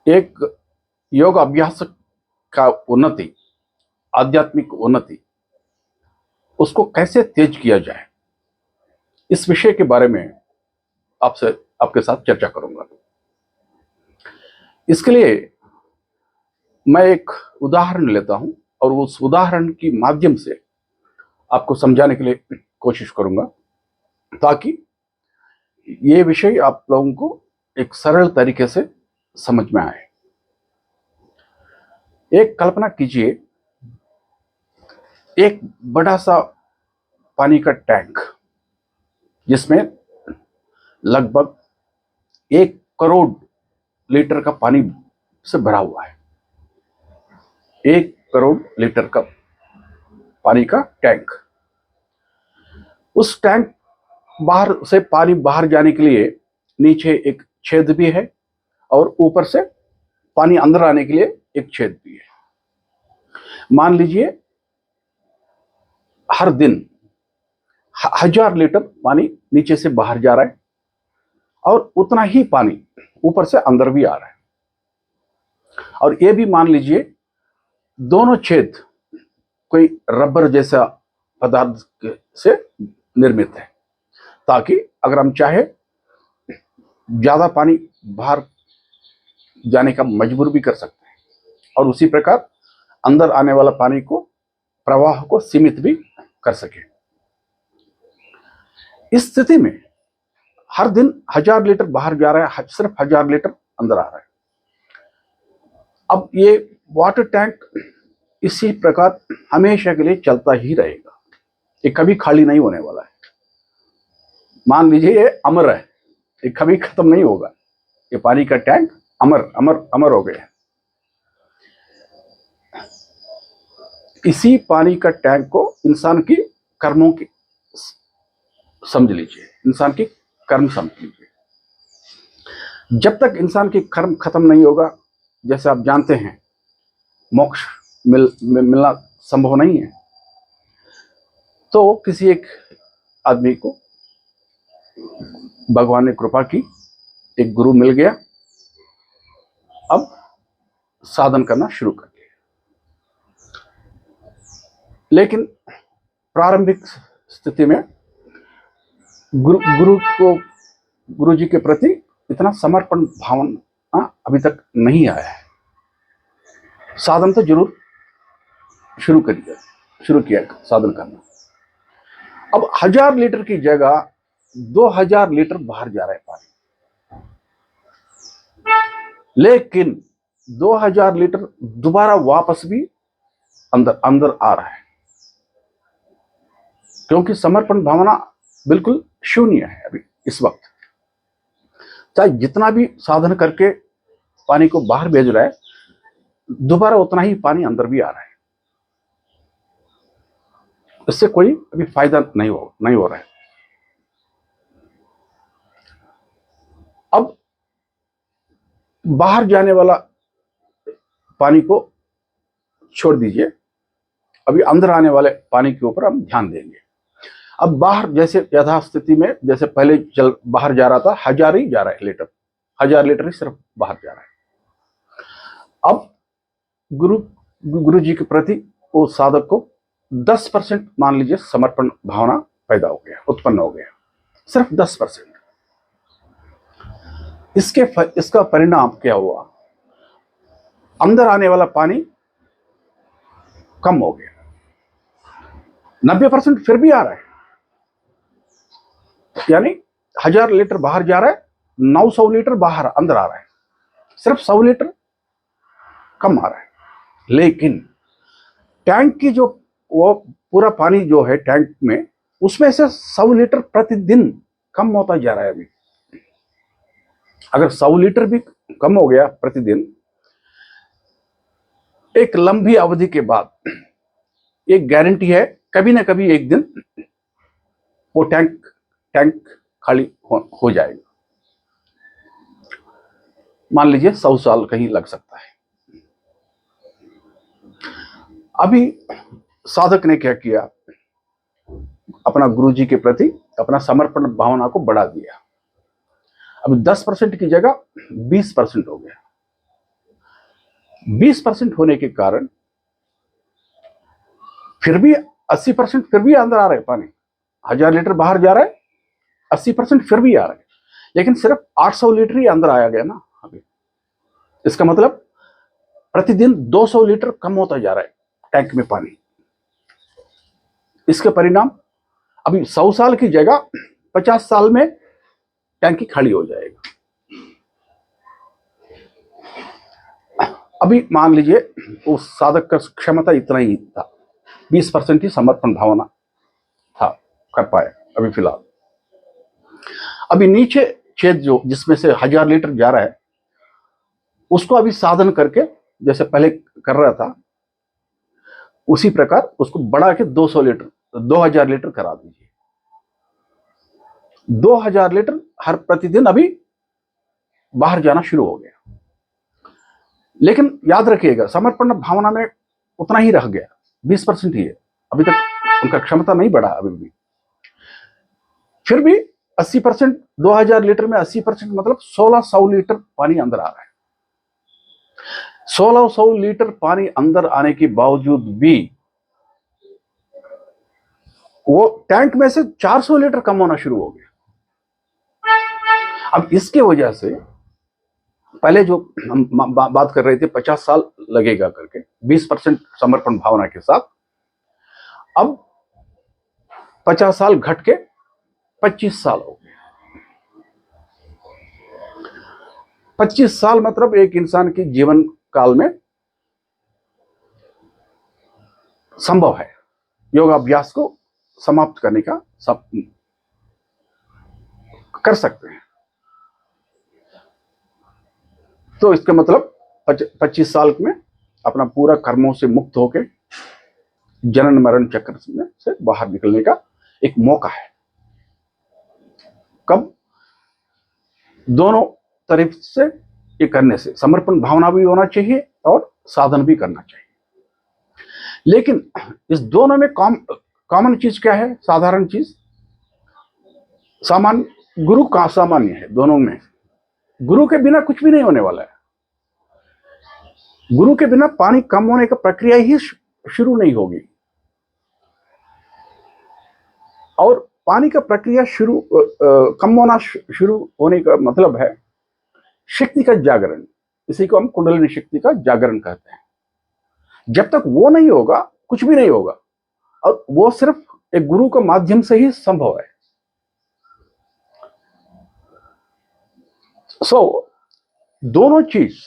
एक योग अभ्यास का उन्नति, आध्यात्मिक उन्नति, उसको कैसे तेज किया जाए, इस विषय के बारे में आपके साथ चर्चा करूंगा। इसके लिए मैं एक उदाहरण लेता हूं और उस उदाहरण के माध्यम से आपको समझाने के लिए कोशिश करूंगा, ताकि ये विषय आप लोगों को एक सरल तरीके से समझ में आए। एक कल्पना कीजिए, एक बड़ा सा पानी का टैंक जिसमें लगभग 1 करोड़ लीटर का पानी से भरा हुआ है। 1 करोड़ लीटर का पानी का टैंक। उस टैंक बाहर से पानी बाहर जाने के लिए नीचे एक छेद भी है और ऊपर से पानी अंदर आने के लिए एक छेद भी है। मान लीजिए हर दिन 1000 लीटर पानी नीचे से बाहर जा रहा है और उतना ही पानी ऊपर से अंदर भी आ रहा है। और ये भी मान लीजिए दोनों छेद कोई रबर जैसा पदार्थ से निर्मित है, ताकि अगर हम चाहे ज्यादा पानी बाहर जाने का मजबूर भी कर सकते हैं और उसी प्रकार अंदर आने वाला पानी को, प्रवाह को सीमित भी कर सके। इस स्थिति में हर दिन 1000 लीटर बाहर जा रहा है, सिर्फ 1000 लीटर अंदर आ रहा है। अब ये वाटर टैंक इसी प्रकार हमेशा के लिए चलता ही रहेगा, ये कभी खाली नहीं होने वाला है। मान लीजिए ये अमर है, ये कभी खत्म नहीं होगा। ये पानी का टैंक अमर अमर अमर हो गया है। इसी पानी का टैंक को इंसान की कर्मों की समझ लीजिए, इंसान की कर्म समझ लीजिए। जब तक इंसान की कर्म खत्म नहीं होगा, जैसे आप जानते हैं मोक्ष मिलना संभव नहीं है, तो किसी एक आदमी को भगवान ने कृपा की, एक गुरु मिल गया, अब साधन करना शुरू कर दिया। लेकिन प्रारंभिक स्थिति में गुरु जी के प्रति इतना समर्पण भावना अभी तक नहीं आया है। साधन तो जरूर शुरू किया साधन करना। अब 1000 लीटर की जगह 2000 लीटर बाहर जा रहा है पानी, लेकिन 2000 लीटर दोबारा वापस भी अंदर आ रहा है, क्योंकि समर्पण भावना बिल्कुल शून्य है अभी इस वक्त। चाहे जितना भी साधन करके पानी को बाहर भेज रहा है, दोबारा उतना ही पानी अंदर भी आ रहा है। इससे कोई अभी फायदा नहीं हो रहा है। अब बाहर जाने वाला पानी को छोड़ दीजिए, अभी अंदर आने वाले पानी के ऊपर हम ध्यान देंगे। अब बाहर जैसे यथास्थिति में, जैसे पहले बाहर जा रहा था, 1000 ही जा रहा है लीटर, 1000 लीटर ही सिर्फ बाहर जा रहा है। अब गुरु जी के प्रति वो साधक को 10% मान लीजिए समर्पण भावना पैदा हो गया, उत्पन्न हो गया, सिर्फ 10%। इसका परिणाम क्या हुआ? अंदर आने वाला पानी कम हो गया। 90% फिर भी आ रहा है, यानी 1000 लीटर बाहर जा रहा है, 900 लीटर बाहर अंदर आ रहा है, सिर्फ 100 लीटर कम आ रहा है। लेकिन टैंक की जो वो पूरा पानी जो है टैंक में, उसमें से 100 लीटर प्रतिदिन कम होता जा रहा है। अभी अगर 100 लीटर भी कम हो गया प्रतिदिन, एक लंबी अवधि के बाद एक गारंटी है, कभी ना कभी एक दिन वो टैंक खाली हो जाएगा। मान लीजिए 100 साल कहीं लग सकता है। अभी साधक ने क्या किया? अपना गुरु जी के प्रति अपना समर्पण भावना को बढ़ा दिया। अब 10% की जगह 20% हो गया। 20% होने के कारण फिर भी 80% फिर भी अंदर आ रहा है पानी। 1000 लीटर बाहर जा रहा है, 80% फिर भी आ रहा है, लेकिन सिर्फ 800 लीटर ही अंदर आया गया ना अभी। इसका मतलब प्रतिदिन 200 लीटर कम होता जा रहा है टैंक में पानी। इसके परिणाम अभी 100 साल की जगह 50 साल में टैंकी खाली हो जाएगा। अभी मान लीजिए उस साधक का क्षमता इतना ही था, 20% ही समर्पण भावना था, कर पाए अभी फिलहाल। अभी नीचे छेद जो जिसमें से 1000 लीटर जा रहा है, उसको अभी साधन करके जैसे पहले कर रहा था उसी प्रकार उसको बढ़ा के 200 लीटर 2000 लीटर करा दीजिए। 2000 लीटर हर प्रतिदिन अभी बाहर जाना शुरू हो गया। लेकिन याद रखिएगा समर्पण भावना में उतना ही रह गया, 20% ही है, अभी तक उनका क्षमता नहीं बढ़ा अभी भी। फिर भी 80%, 2000 लीटर में 80% मतलब 1600 लीटर पानी अंदर आ रहा है। 1600 लीटर पानी अंदर आने के बावजूद भी वो टैंक में से 400 लीटर कम होना शुरू हो गया। अब इसके वजह से पहले जो हम बात कर रहे थे 50 साल लगेगा करके 20% समर्पण भावना के साथ, अब 50 साल घट के 25 साल हो गए। 25 साल मतलब एक इंसान के जीवन काल में संभव है योगाभ्यास को समाप्त करने का, सब कर सकते हैं। तो इसका मतलब 25 साल में अपना पूरा कर्मों से मुक्त होकर जनन मरण चक्र में से बाहर निकलने का एक मौका है। कब? दोनों तरफ से ये करने से समर्पण भावना भी होना चाहिए और साधन भी करना चाहिए। लेकिन इस दोनों में कॉमन चीज क्या है? साधारण चीज सामान्य गुरु का सामान्य है दोनों में। गुरु के बिना कुछ भी नहीं होने वाला है। गुरु के बिना पानी कम होने का प्रक्रिया ही शुरू नहीं होगी। और पानी का प्रक्रिया कम होना शुरू होने का मतलब है शक्ति का जागरण। इसी को हम कुंडलिनी शक्ति का जागरण कहते हैं। जब तक वो नहीं होगा कुछ भी नहीं होगा, और वो सिर्फ एक गुरु के माध्यम से ही संभव है। दोनों चीज,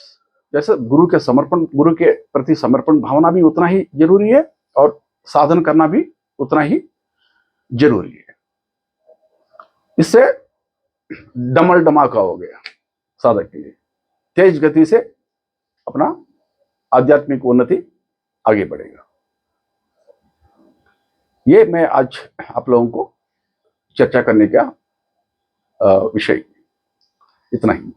जैसे गुरु के प्रति समर्पण भावना भी उतना ही जरूरी है और साधन करना भी उतना ही जरूरी है। इससे डमल डमाका हो गया साधक के लिए, तेज गति से अपना आध्यात्मिक उन्नति आगे बढ़ेगा। ये मैं आज आप लोगों को चर्चा करने का विषय इतना ही।